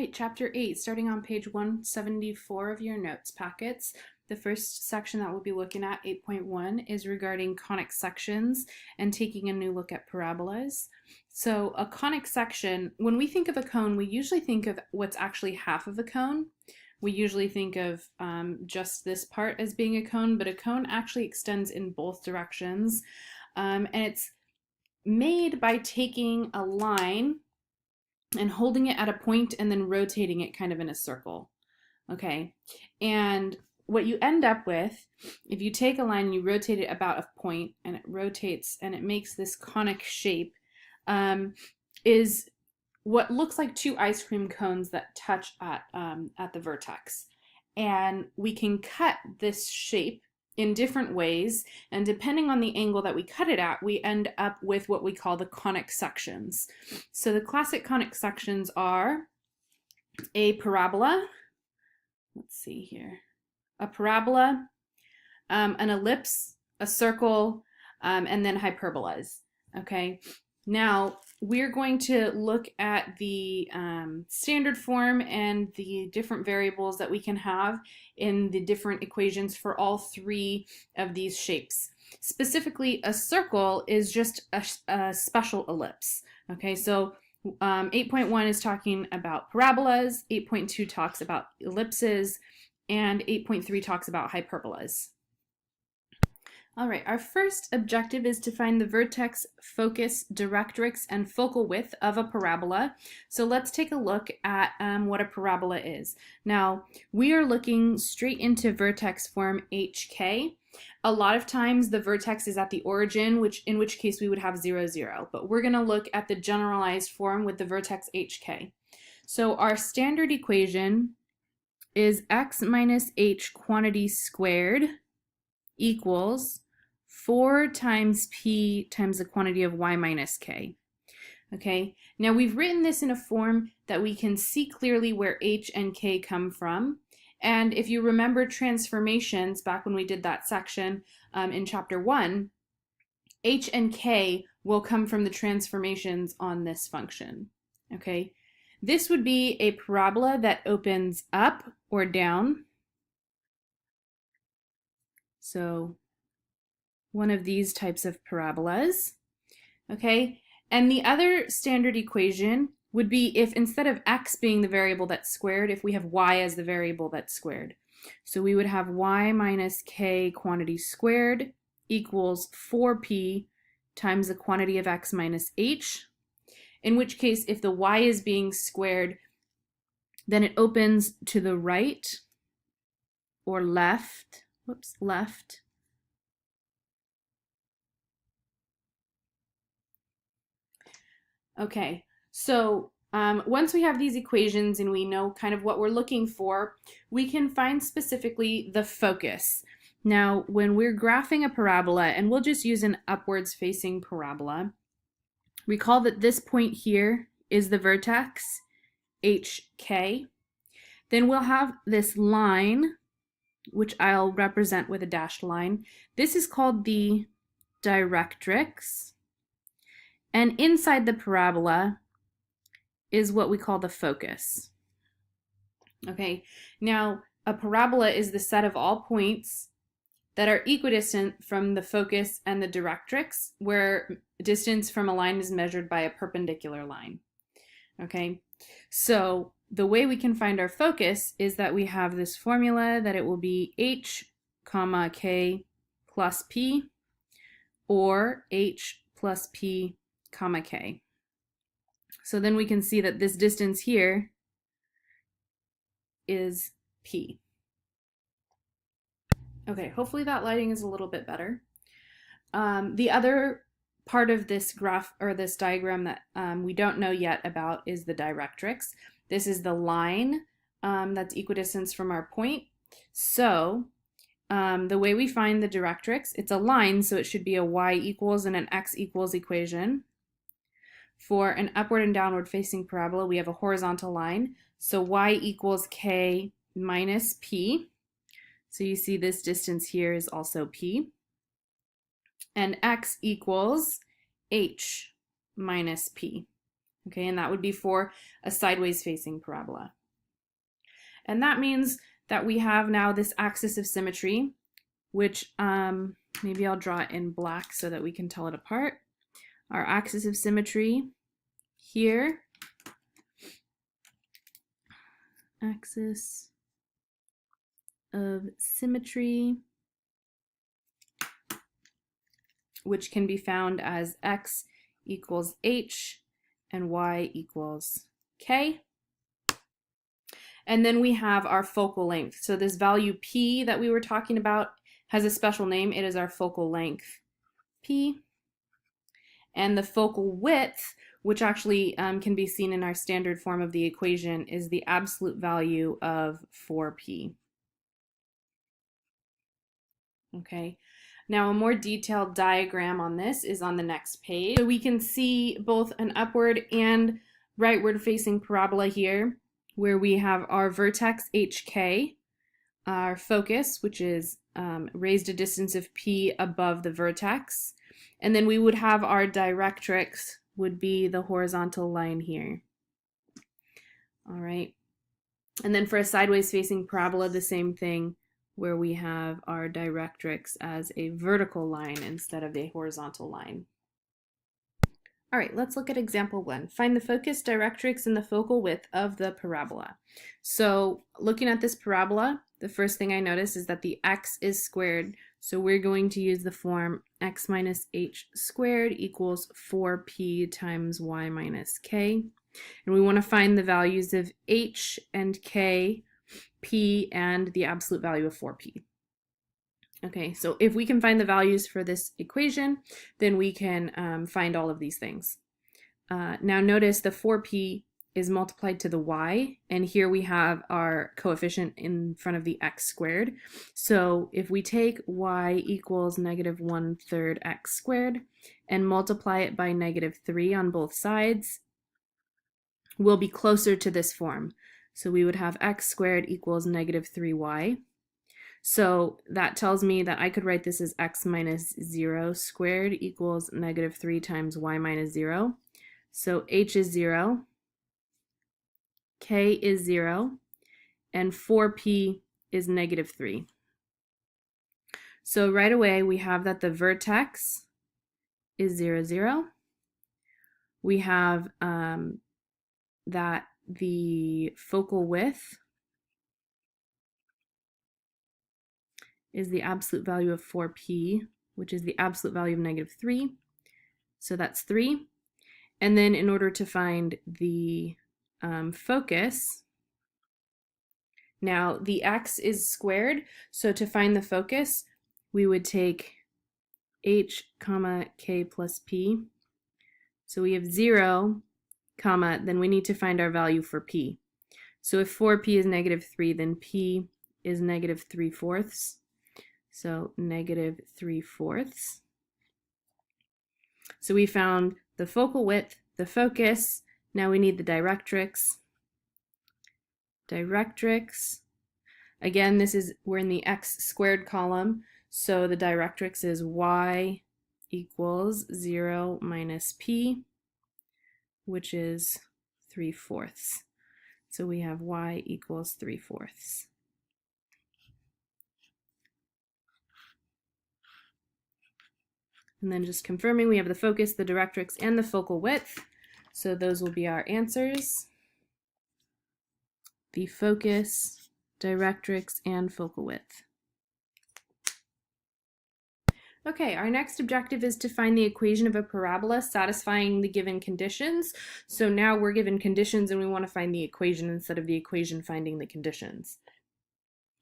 right, Chapter 8, starting on page 174 of your notes packets. The first section that we'll be looking at, 8.1, is regarding conic sections and taking a new look at parabolas. So a conic section, when we think of a cone, we usually think of what's actually half of a cone. We usually think of just this part as being a cone, but a cone actually extends in both directions. And it's made by taking a line and holding it at a point and then rotating it kind of in a circle. Okay, and what you end up with, if you take a line and you rotate it about a point and it rotates and it makes this conic shape, is what looks like two ice cream cones that touch at the vertex. And we can cut this shape in different ways, and depending on the angle that we cut it at, we end up with what we call the conic sections. So the classic conic sections are a parabola, let's see here, a parabola, an ellipse, a circle, and then hyperbolas. Okay, now we're going to look at the standard form and the different variables that we can have in the different equations for all three of these shapes. Specifically, a circle is just a special ellipse. Okay, so 8.1 is talking about parabolas, 8.2 talks about ellipses, and 8.3 talks about hyperbolas. All right, our first objective is to find the vertex, focus, directrix, and focal width of a parabola. So let's take a look at what a parabola is. Now, we are looking straight into vertex form HK. A lot of times the vertex is at the origin, in which case we would have 0, 0. But we're going to look at the generalized form with the vertex HK. So our standard equation is x minus h quantity squared equals 4 times p times the quantity of y minus k. Okay, now we've written this in a form that we can see clearly where h and k come from. And if you remember transformations back when we did that section in chapter 1, h and k will come from the transformations on this function. Okay, this would be a parabola that opens up or down. So one of these types of parabolas, okay? And the other standard equation would be if instead of x being the variable that's squared, if we have y as the variable that's squared. So we would have y minus k quantity squared equals 4p times the quantity of x minus h, in which case if the y is being squared, then it opens to the right or left, left. Okay, so once we have these equations and we know kind of what we're looking for, we can find specifically the focus. Now, when we're graphing a parabola, and we'll just use an upwards facing parabola, recall that this point here is the vertex, HK. Then we'll have this line, which I'll represent with a dashed line. This is called the directrix. And inside the parabola is what we call the focus. Okay, now a parabola is the set of all points that are equidistant from the focus and the directrix, where distance from a line is measured by a perpendicular line. Okay, so the way we can find our focus is that we have this formula that it will be h comma k plus p, or h plus p comma k. So then we can see that this distance here is p. Okay, hopefully that lighting is a little bit better. The other part of this graph or this diagram that we don't know yet about is the directrix. This is the line that's equidistance from our point. So the way we find the directrix, it's a line, so it should be a y equals and an x equals equation. For an upward and downward facing parabola, we have a horizontal line. So y equals k minus p. So you see this distance here is also p. And x equals h minus p. Okay, and that would be for a sideways facing parabola. And that means that we have now this axis of symmetry, which maybe I'll draw it in black so that we can tell it apart. Our axis of symmetry here, axis of symmetry, which can be found as x equals h and y equals k. And then we have our focal length. So this value p that we were talking about has a special name. It is our focal length, p. And the focal width, which actually can be seen in our standard form of the equation, is the absolute value of 4p. Okay, now a more detailed diagram on this is on the next page. So we can see both an upward and rightward facing parabola here, where we have our vertex hk, our focus, which is raised a distance of p above the vertex, and then we would have our directrix would be the horizontal line here. All right, and then for a sideways facing parabola, the same thing, where we have our directrix as a vertical line instead of a horizontal line. All right, let's look at example 1. Find the focus, directrix, and the focal width of the parabola. So looking at this parabola, the first thing I notice is that the x is squared. So we're going to use the form x minus h squared equals 4p times y minus k. And we want to find the values of h and k, p, and the absolute value of 4p. Okay, so if we can find the values for this equation, then we can find all of these things. Now notice the 4p is multiplied to the y, and here we have our coefficient in front of the x squared. So if we take y equals negative 1/3 x squared and multiply it by negative 3 on both sides, we'll be closer to this form. So we would have x squared equals negative 3y. So that tells me that I could write this as x minus 0 squared equals negative 3 times y minus 0. So h is 0, k is 0, and 4p is negative 3. So right away we have that the vertex is 0, 0. We have that the focal width is the absolute value of 4p, which is the absolute value of negative 3. So that's 3. And then in order to find the focus, now the x is squared, so to find the focus, we would take h comma k plus p. So we have 0, comma, then we need to find our value for p. So if 4p is negative 3, then p is negative 3/4. So negative 3/4. So we found the focal width, the focus. Now we need the directrix. Directrix. Again, we're in the x squared column. So the directrix is y equals 0 minus p, which is 3/4. So we have y equals 3/4. And then just confirming, we have the focus, the directrix, and the focal width. So those will be our answers. The focus, directrix, and focal width. Okay, our next objective is to find the equation of a parabola satisfying the given conditions. So now we're given conditions and we want to find the equation instead of the equation finding the conditions.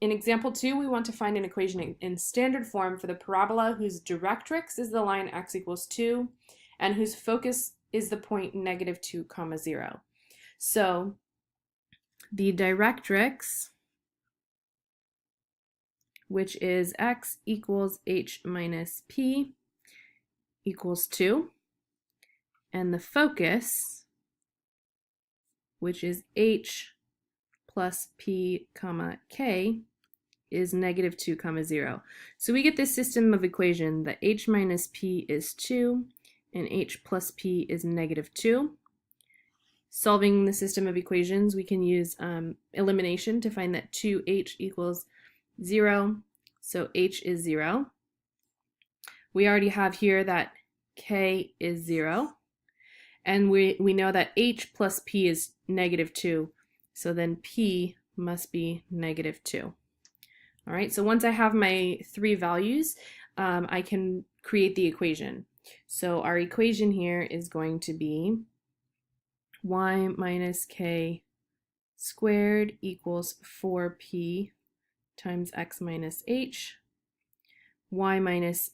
In example 2, we want to find an equation in standard form for the parabola whose directrix is the line x equals 2 and whose focus is the point negative 2, 0. So the directrix, which is x equals h minus p equals 2, and the focus, which is h plus p comma k, is negative 2, 0. So we get this system of equation that h minus p is 2 and h plus p is negative 2. solving the system of equations, we can use elimination to find that 2h equals 0, so h is 0. We already have here that k is 0, and we know that h plus p is -2, so then p must be -2. All right, so once I have my three values, I can create the equation. So our equation here is going to be y minus k squared equals 4p times x minus h. Y minus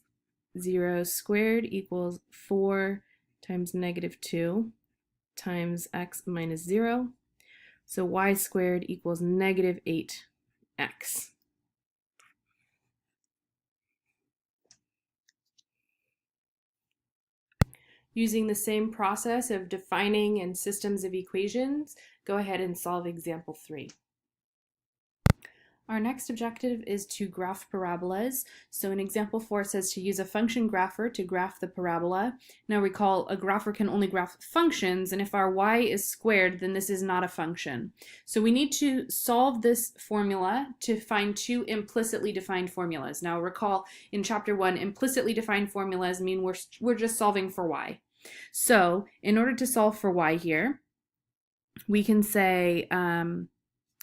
0 squared equals 4 times -2 times x minus 0. So y squared equals -8x. Using the same process of defining and systems of equations, go ahead and solve example 3. Our next objective is to graph parabolas. So in example 4 it says to use a function grapher to graph the parabola. Now recall, a grapher can only graph functions, and if our y is squared, then this is not a function. So we need to solve this formula to find two implicitly defined formulas. Now recall, in chapter 1, implicitly defined formulas mean we're just solving for y. So in order to solve for y here, we can say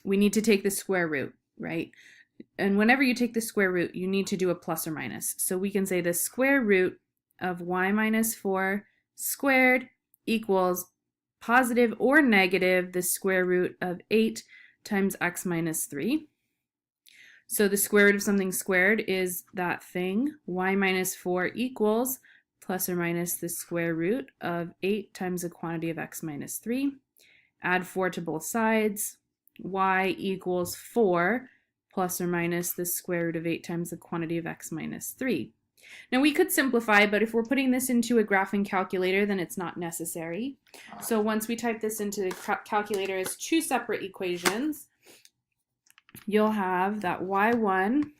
we need to take the square root, right? And whenever you take the square root, you need to do a plus or minus. So we can say the square root of y minus 4 squared equals positive or negative the square root of 8 times x minus 3. So the square root of something squared is that thing. Y minus 4 equals plus or minus the square root of 8 times the quantity of x minus 3. Add 4 to both sides. Y equals 4 plus or minus the square root of 8 times the quantity of x minus 3. Now we could simplify, but if we're putting this into a graphing calculator, then it's not necessary. So once we type this into the calculator as two separate equations, you'll have that y1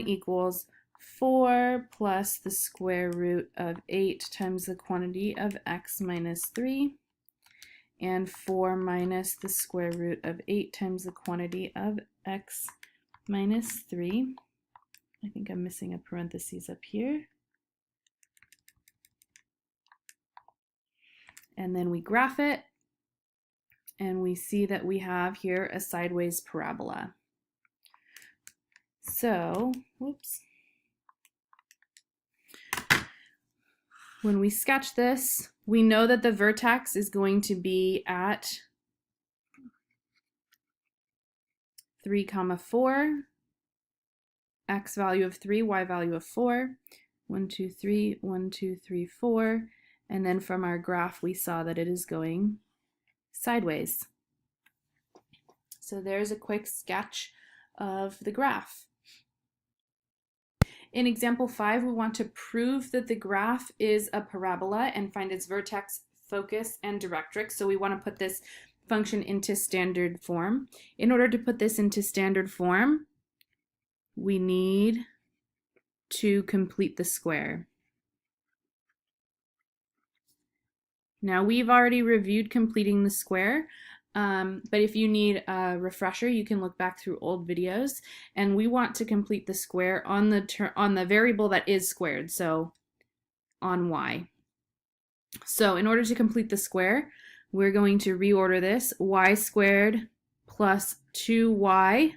equals 4 plus the square root of 8 times the quantity of x minus 3, and 4 minus the square root of 8 times the quantity of x minus 3. I think I'm missing a parentheses up here. And then we graph it, and we see that we have here a sideways parabola. So, whoops. When we sketch this, we know that the vertex is going to be at 3, 4, x value of 3, y value of 4, 1, 2, 3, 1, 2, 3, 4, and then from our graph we saw that it is going sideways. So there's a quick sketch of the graph. In example 5, we want to prove that the graph is a parabola and find its vertex, focus, and directrix. So we want to put this function into standard form. In order to put this into standard form, we need to complete the square. Now we've already reviewed completing the square, but if you need a refresher, you can look back through old videos, and we want to complete the square on the variable that is squared, so on y. So in order to complete the square, we're going to reorder this: y squared plus 2y,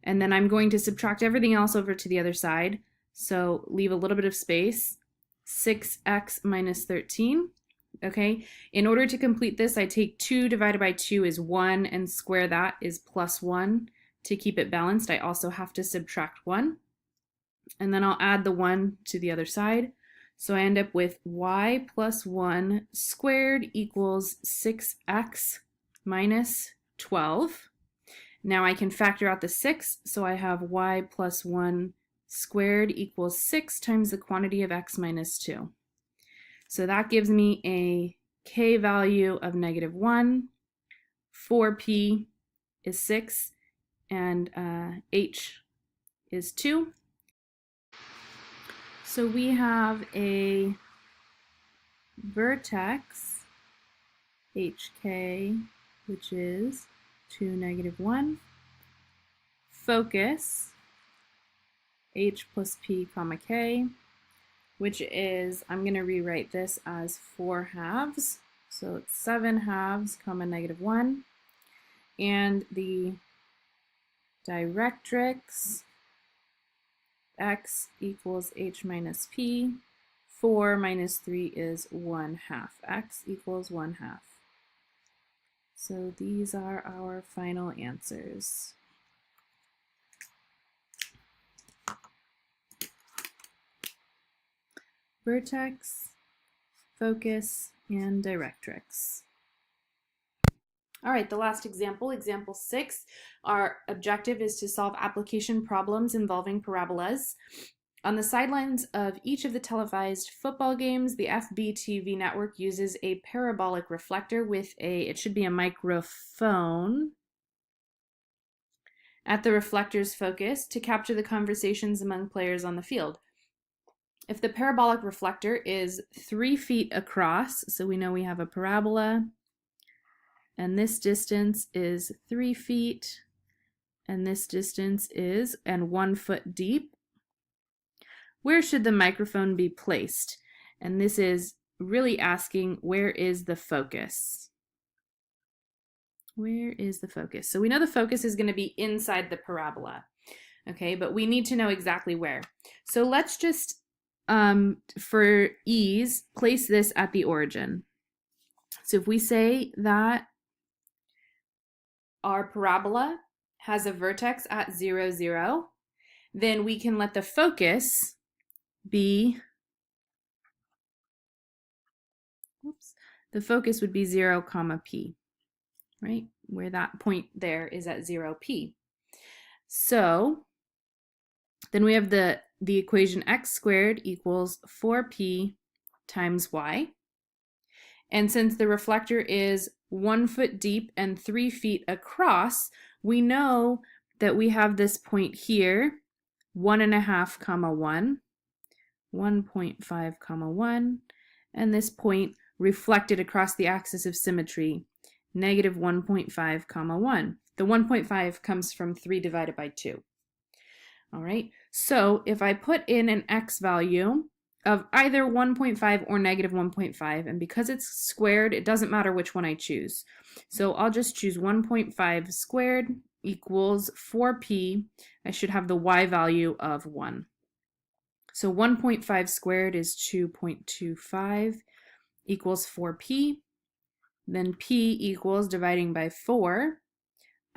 and then I'm going to subtract everything else over to the other side, so leave a little bit of space. 6x minus 13. Okay, in order to complete this, I take 2 divided by 2 is 1, and square that is plus 1. To keep it balanced, I also have to subtract 1. And then I'll add the 1 to the other side. So I end up with y plus 1 squared equals 6x minus 12. Now I can factor out the 6, so I have y plus 1 squared equals 6 times the quantity of x minus 2. So that gives me a k value of -1, 4p is 6, and h is 2. So we have a vertex HK, which is 2, -1, focus H plus P comma K, which is, I'm going to rewrite this as 4 halves. So it's 7 halves comma -1. And the directrix x equals H minus P. 4 minus 3 is 1/2. X equals 1/2. So these are our final answers. Vertex, focus, and directrix. All right, the last example, example 6. Our objective is to solve application problems involving parabolas. On the sidelines of each of the televised football games, the FBTV network uses a parabolic reflector with it should be a microphone at the reflector's focus to capture the conversations among players on the field. If the parabolic reflector is 3 feet across, so we know we have a parabola, and this distance is 3 feet, and this distance is 1 foot deep, where should the microphone be placed? And this is really asking, where is the focus? Where is the focus? So we know the focus is going to be inside the parabola, okay, but we need to know exactly where. So let's just, for ease, place this at the origin. So if we say that our parabola has a vertex at 0, 0, then we can let the focus be, the focus would be 0, comma P, right? Where that point there is at 0, P. So then we have the equation x squared equals 4P times y. And since the reflector is 1 foot deep and 3 feet across, we know that we have this point here, 1.5, comma 1, 1.5, comma 1, and this point reflected across the axis of symmetry, -1.5, comma 1. The 1.5 comes from 3 divided by 2. All right, so if I put in an x value of either 1.5 or -1.5, and because it's squared, it doesn't matter which one I choose. So I'll just choose 1.5 squared equals 4P. I should have the y value of 1. So 1.5 squared is 2.25 equals 4P. Then P equals, dividing by 4,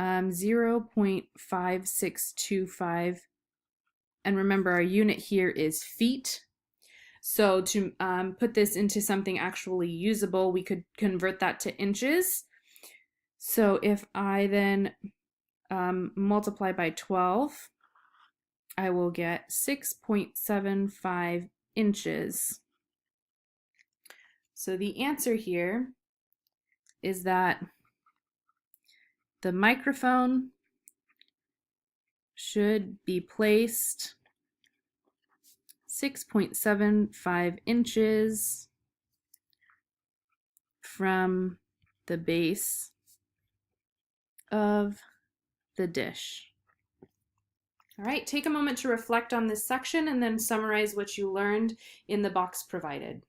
0.5625. And remember, our unit here is feet. So to put this into something actually usable, we could convert that to inches. So if I then multiply by 12, I will get 6.75 inches. So the answer here is that the microphone should be placed 6.75 inches from the base of the dish. All right, take a moment to reflect on this section and then summarize what you learned in the box provided.